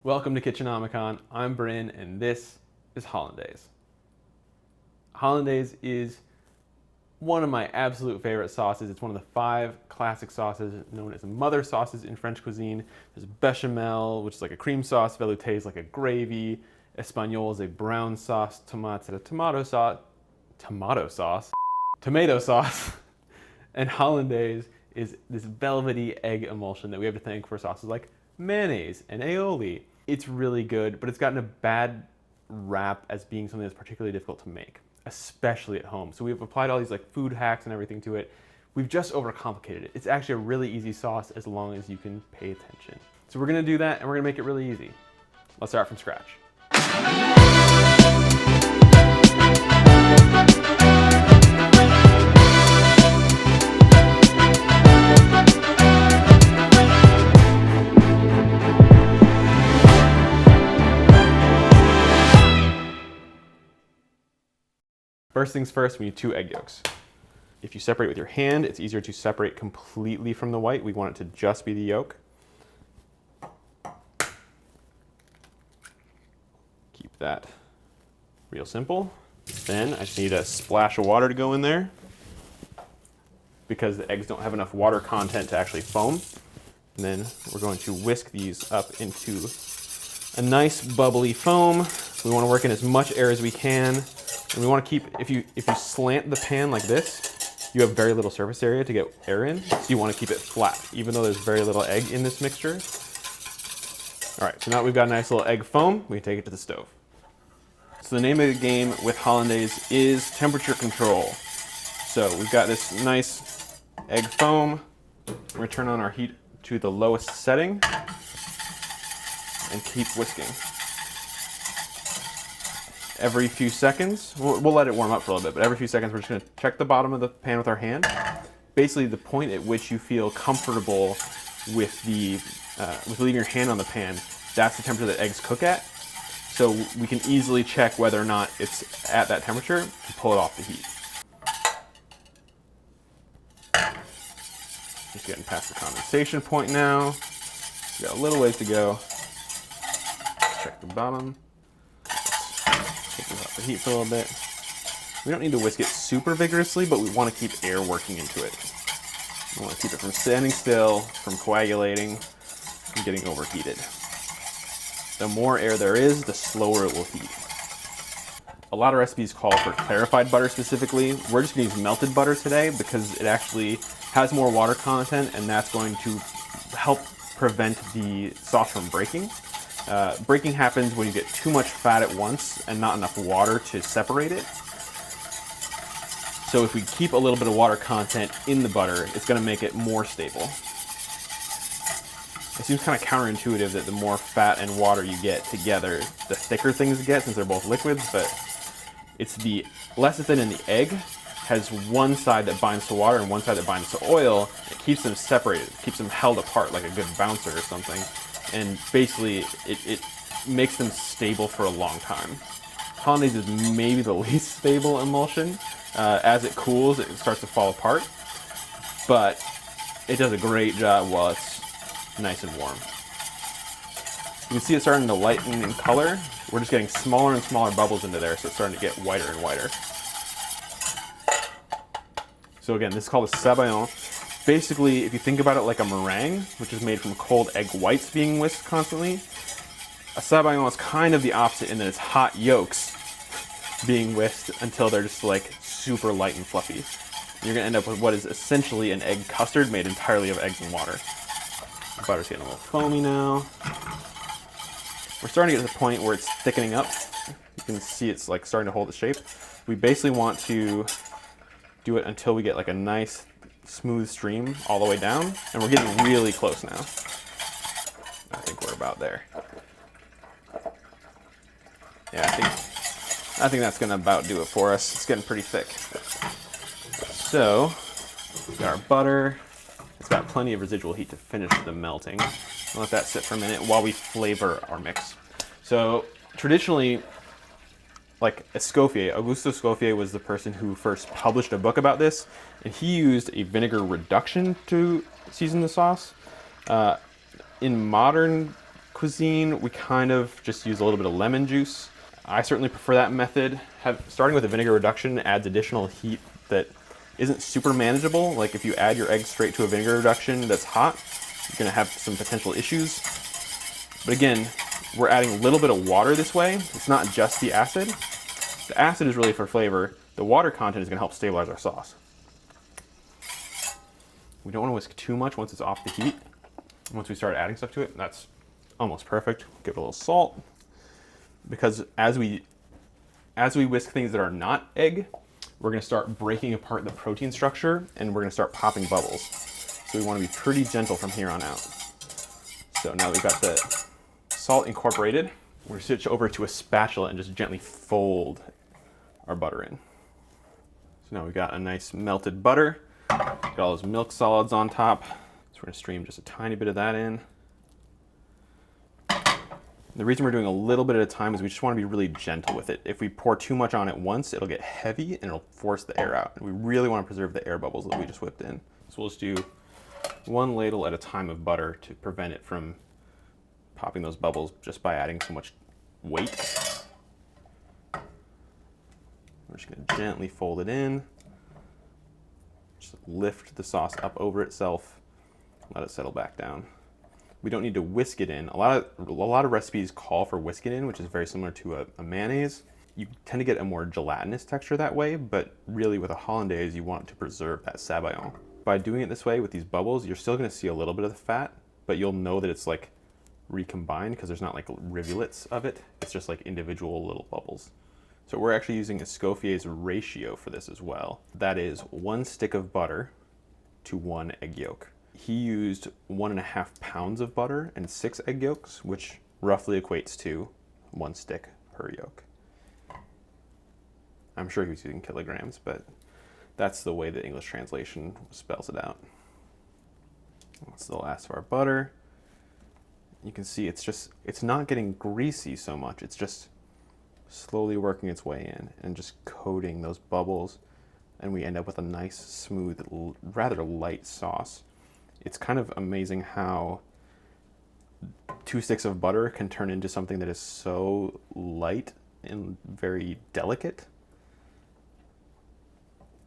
Welcome to Kitchenomicon. I'm Bryn, and this is Hollandaise. Hollandaise is one of my absolute favorite sauces. It's one of the 5 classic sauces known as mother sauces in French cuisine. There's bechamel, which is like a cream sauce. Velouté is like a gravy. Espagnole is a brown sauce. Tomate is a tomato sauce. And Hollandaise is this velvety egg emulsion that we have to thank for sauces like mayonnaise and aioli. It's really good, but it's gotten a bad rap as being something that's particularly difficult to make, especially at home. So we've applied all these like food hacks and everything to it. We've just overcomplicated it. It's actually a really easy sauce as long as you can pay attention. So we're gonna do that, and we're gonna make it really easy. Let's start from scratch. First things first, we need 2 egg yolks. If you separate with your hand, it's easier to separate completely from the white. We want it to just be the yolk. Keep that real simple. Then I just need a splash of water to go in there because the eggs don't have enough water content to actually foam. And then we're going to whisk these up into a nice bubbly foam. We want to work in as much air as we can. And we want to keep, if you slant the pan like this, you have very little surface area to get air in. So you want to keep it flat, even though there's very little egg in this mixture. All right, so now we've got a nice little egg foam, we can take it to the stove. So the name of the game with Hollandaise is temperature control. So we've got this nice egg foam. We're going to turn on our heat to the lowest setting and keep whisking. Every few seconds, we'll let it warm up for a little bit, but every few seconds we're just going to check the bottom of the pan with our hand. Basically the point at which you feel comfortable with leaving your hand on the pan, that's the temperature that eggs cook at. So we can easily check whether or not it's at that temperature to pull it off the heat. Just getting past the condensation point now. We got a little ways to go. Check the bottom. Take it off the heat for a little bit. We don't need to whisk it super vigorously, but we want to keep air working into it. We want to keep it from standing still, from coagulating, from getting overheated. The more air there is, the slower it will heat. A lot of recipes call for clarified butter specifically. We're just going to use melted butter today because it actually has more water content, and that's going to help prevent the sauce from breaking. Breaking happens when you get too much fat at once and not enough water to separate it. So if we keep a little bit of water content in the butter, it's going to make it more stable. It seems kind of counterintuitive that the more fat and water you get together, the thicker things get since they're both liquids, but it's the lecithin in the egg has one side that binds to water and one side that binds to oil. It keeps them separated, keeps them held apart like a good bouncer or something. And basically, it makes them stable for a long time. Hollandaise is maybe the least stable emulsion. As it cools, it starts to fall apart, but it does a great job while it's nice and warm. You can see it starting to lighten in color. We're just getting smaller and smaller bubbles into there, so it's starting to get whiter and whiter. So again, this is called a sabayon. Basically, if you think about it like a meringue, which is made from cold egg whites being whisked constantly, a sabayon is kind of the opposite in that it's hot yolks being whisked until they're just like super light and fluffy. You're gonna end up with what is essentially an egg custard made entirely of eggs and water. The butter's getting a little foamy now. We're starting to get to the point where it's thickening up. You can see it's like starting to hold its shape. We basically want to do it until we get like a nice smooth stream all the way down, and we're getting really close now. I think we're about there. Yeah, I think that's gonna about do it for us. It's getting pretty thick. So, we've got our butter. It's got plenty of residual heat to finish the melting. I'll let that sit for a minute while we flavor our mix. So, traditionally, like Escoffier, Auguste Escoffier was the person who first published a book about this, and he used a vinegar reduction to season the sauce. In modern cuisine, we kind of just use a little bit of lemon juice. I certainly prefer that method. Starting with a vinegar reduction adds additional heat that isn't super manageable. Like if you add your eggs straight to a vinegar reduction that's hot, you're gonna have some potential issues. But again, we're adding a little bit of water this way. It's not just the acid. The acid is really for flavor. The water content is gonna help stabilize our sauce. We don't wanna whisk too much once it's off the heat. Once we start adding stuff to it, that's almost perfect. Give it a little salt. Because as we whisk things that are not egg, we're gonna start breaking apart the protein structure and we're gonna start popping bubbles. So we wanna be pretty gentle from here on out. So now we've got the salt incorporated, we're gonna switch over to a spatula and just gently fold our butter in. So now we've got a nice melted butter, got all those milk solids on top. So we're gonna stream just a tiny bit of that in. The reason we're doing a little bit at a time is we just want to be really gentle with it. If we pour too much on at once, it'll get heavy and it'll force the air out. And we really want to preserve the air bubbles that we just whipped in. So we'll just do 1 ladle at a time of butter to prevent it from popping those bubbles just by adding so much weight. We're just going to gently fold it in. Just lift the sauce up over itself. Let it settle back down. We don't need to whisk it in. A lot of recipes call for whisk it in, which is very similar to a mayonnaise. You tend to get a more gelatinous texture that way, but really with a hollandaise, you want to preserve that sabayon. By doing it this way with these bubbles, you're still gonna see a little bit of the fat, but you'll know that it's like recombined because there's not like rivulets of it. It's just like individual little bubbles. So we're actually using Escoffier's ratio for this as well. That is 1 stick of butter to 1 egg yolk. He used 1.5 pounds of butter and 6 egg yolks, which roughly equates to 1 stick per yolk. I'm sure he was using kilograms, but that's the way the English translation spells it out. That's the last of our butter. You can see it's not getting greasy so much. It's just slowly working its way in and just coating those bubbles. And we end up with a nice, smooth, rather light sauce. It's kind of amazing how 2 sticks of butter can turn into something that is so light and very delicate.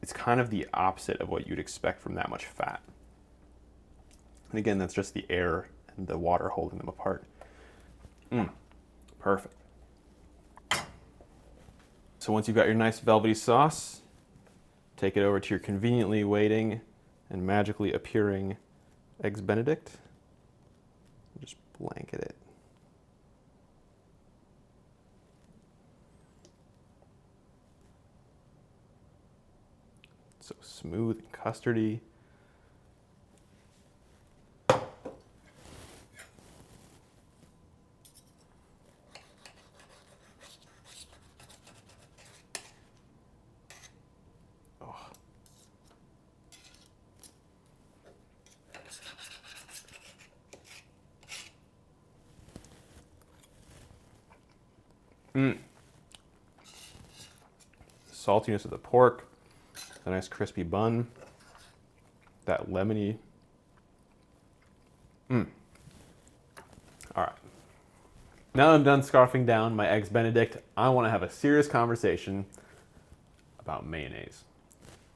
It's kind of the opposite of what you'd expect from that much fat. And again, that's just the air and the water holding them apart. Perfect. So once you've got your nice velvety sauce, take it over to your conveniently waiting and magically appearing Eggs Benedict. Just blanket it. So smooth and custardy. Saltiness of the pork, a nice crispy bun, that lemony. All right. Now that I'm done scarfing down my Eggs Benedict, I want to have a serious conversation about mayonnaise.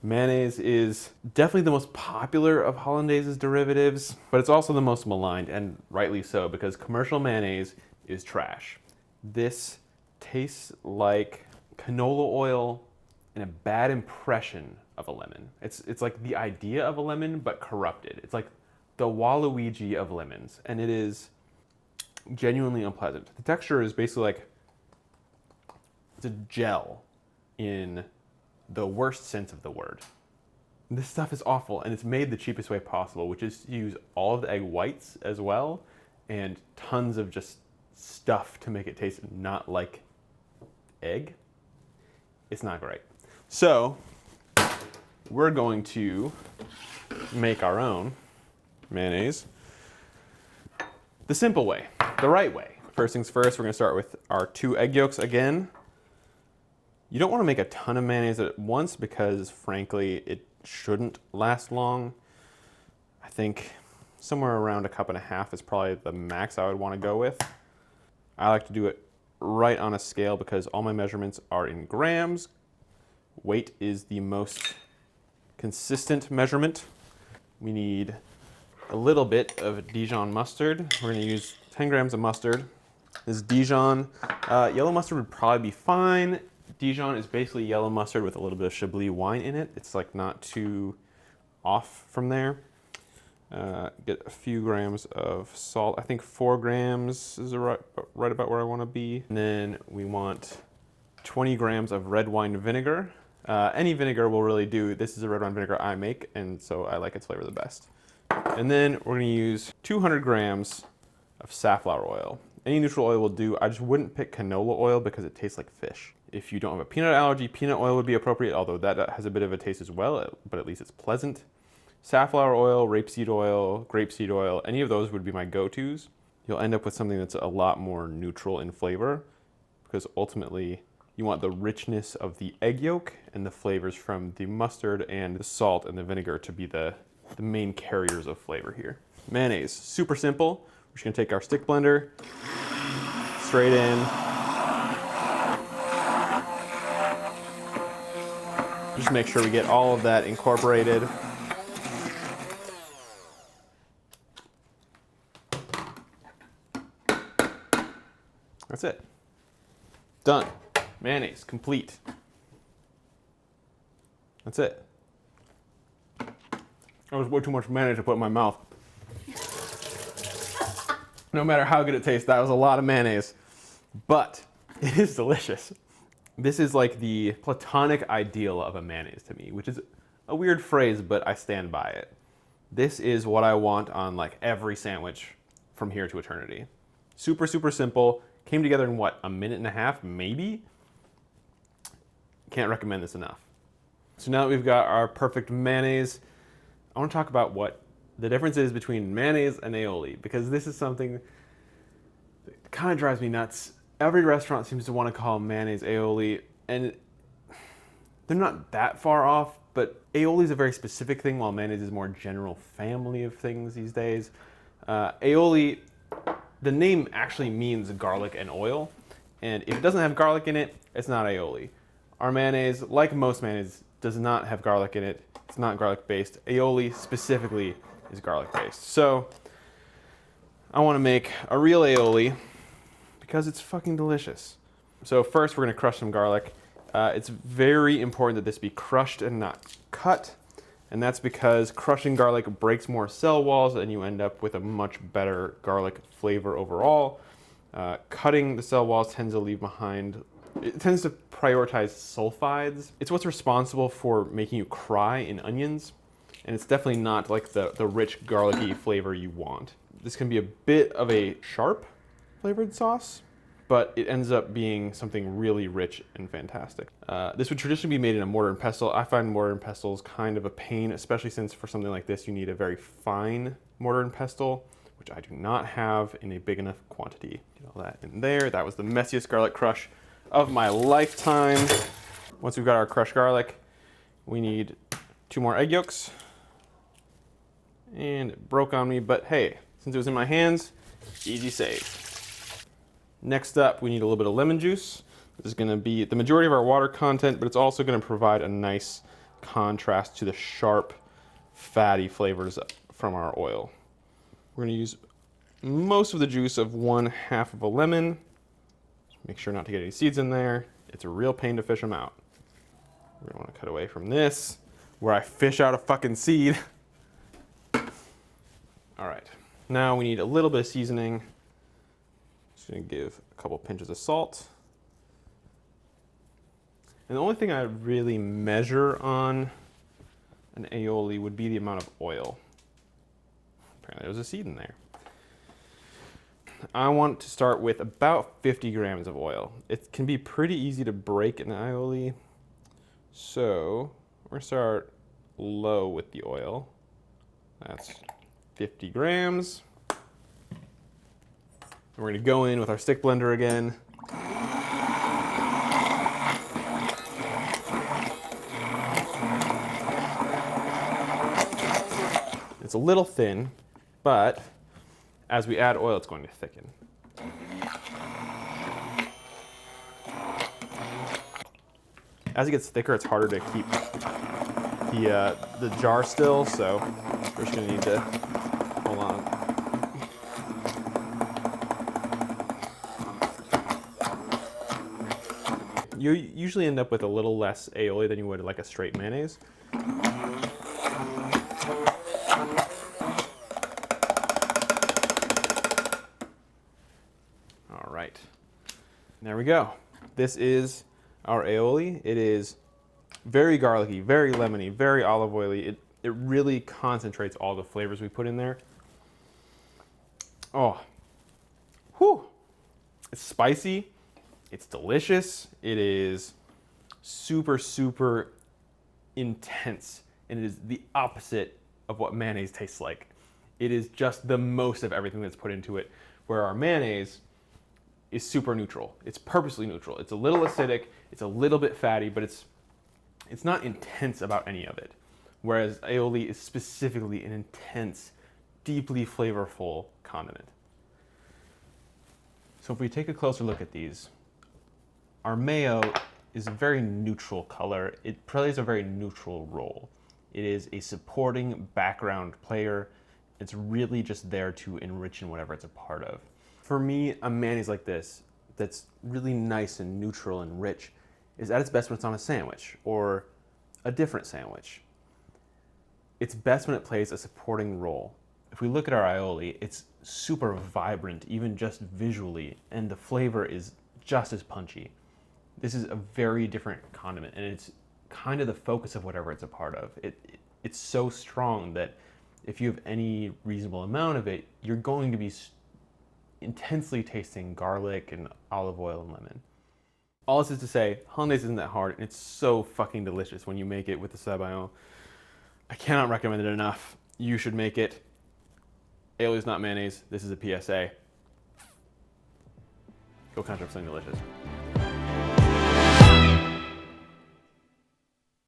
Mayonnaise is definitely the most popular of Hollandaise's derivatives, but it's also the most maligned, and rightly so, because commercial mayonnaise is trash. This tastes like canola oil and a bad impression of a lemon. It's like the idea of a lemon, but corrupted. It's like the Waluigi of lemons, and it is genuinely unpleasant. The texture is basically like, it's a gel in the worst sense of the word. This stuff is awful, and it's made the cheapest way possible, which is to use all of the egg whites as well, and tons of just stuff to make it taste not like egg. It's not great. So we're going to make our own mayonnaise the simple way, the right way. First things first, we're gonna start with our 2 egg yolks again. You don't wanna make a ton of mayonnaise at once because frankly, it shouldn't last long. I think somewhere around 1.5 cups is probably the max I would want to go with. I like to do it right on a scale because all my measurements are in grams. Weight is the most consistent measurement. We need a little bit of Dijon mustard. We're going to use 10 grams of mustard. This is Dijon. Yellow mustard would probably be fine. Dijon is basically yellow mustard with a little bit of Chablis wine in it. It's like not too off from there. Get a few grams of salt. I think 4 grams is right about where I want to be. And then we want 20 grams of red wine vinegar. Any vinegar will really do. This is a red wine vinegar I make, and so I like its flavor the best. And then we're going to use 200 grams of safflower oil. Any neutral oil will do. I just wouldn't pick canola oil because it tastes like fish. If you don't have a peanut allergy, peanut oil would be appropriate, although that has a bit of a taste as well, but at least it's pleasant. Safflower oil, rapeseed oil, grapeseed oil, any of those would be my go-tos. You'll end up with something that's a lot more neutral in flavor because ultimately you want the richness of the egg yolk and the flavors from the mustard and the salt and the vinegar to be the main carriers of flavor here. Mayonnaise, super simple. We're just gonna take our stick blender, straight in. Just make sure we get all of that incorporated. That's it. Done. Mayonnaise, complete. That's it. That was way too much mayonnaise to put in my mouth. No matter how good it tastes, that was a lot of mayonnaise. But it is delicious. This is like the platonic ideal of a mayonnaise to me, which is a weird phrase, but I stand by it. This is what I want on like every sandwich from here to eternity. Super, super simple. Came together in what, 1.5 minutes, maybe? Can't recommend this enough. So now that we've got our perfect mayonnaise, I want to talk about what the difference is between mayonnaise and aioli, because this is something that kind of drives me nuts. Every restaurant seems to want to call mayonnaise aioli, and they're not that far off, but aioli is a very specific thing, while mayonnaise is a more general family of things these days. Aioli, the name actually means garlic and oil, and if it doesn't have garlic in it, it's not aioli. Our mayonnaise, like most mayonnaise, does not have garlic in it. It's not garlic based. Aioli specifically is garlic based. So I want to make a real aioli because it's fucking delicious. So first we're going to crush some garlic. It's very important that this be crushed and not cut. And that's because crushing garlic breaks more cell walls and you end up with a much better garlic flavor overall. Cutting the cell walls tends to leave behind, it tends to prioritize sulfides. It's what's responsible for making you cry in onions. And it's definitely not like the rich garlicky flavor you want. This can be a bit of a sharp flavored sauce, but it ends up being something really rich and fantastic. This would traditionally be made in a mortar and pestle. I find mortar and pestles kind of a pain, especially since for something like this, you need a very fine mortar and pestle, which I do not have in a big enough quantity. Get all that in there. That was the messiest garlic crush of my lifetime. Once we've got our crushed garlic, we need 2 more egg yolks. And it broke on me, but hey, since it was in my hands, easy save. Next up, we need a little bit of lemon juice. This is gonna be the majority of our water content, but it's also gonna provide a nice contrast to the sharp, fatty flavors from our oil. We're gonna use most of the juice of 1/2 of a lemon. Make sure not to get any seeds in there. It's a real pain to fish them out. We're gonna wanna cut away from this, where I fish out a fucking seed. All right, now we need a little bit of seasoning. Just gonna give a couple pinches of salt. And the only thing I really measure on an aioli would be the amount of oil. Apparently there's a seed in there. I want to start with about 50 grams of oil. It can be pretty easy to break an aioli. So we're gonna start low with the oil. That's 50 grams. We're gonna go in with our stick blender again. It's a little thin, But as we add oil, it's going to thicken. As it gets thicker, it's harder to keep the jar still, so we're just gonna need to, hold on. You usually end up with a little less aioli than you would like a straight mayonnaise. All right, there we go. This is our aioli. It is very garlicky, very lemony, very olive oily. It really concentrates all the flavors we put in there. Oh, whew. It's spicy, it's delicious, it is super, super intense, and it is the opposite of what mayonnaise tastes like. It is just the most of everything that's put into it, where our mayonnaise is super neutral. It's purposely neutral. It's a little acidic, it's a little bit fatty, but it's not intense about any of it. Whereas aioli is specifically an intense, deeply flavorful condiment. So if we take a closer look at these, our mayo is a very neutral color. It plays a very neutral role. It is a supporting background player. It's really just there to enrich in whatever it's a part of. For me, a mayonnaise like this, that's really nice and neutral and rich, is at its best when it's on a sandwich or a different sandwich. It's best when it plays a supporting role. If we look at our aioli, it's super vibrant, even just visually, and the flavor is just as punchy. This is a very different condiment, and it's kind of the focus of whatever it's a part of. It's so strong that if you have any reasonable amount of it, you're going to be intensely tasting garlic and olive oil and lemon. All this is to say, Hollandaise isn't that hard, and it's so fucking delicious when you make it with the sabayon. I cannot recommend it enough. You should make it. Aioli is not mayonnaise. This is a PSA. Go conjure up something delicious.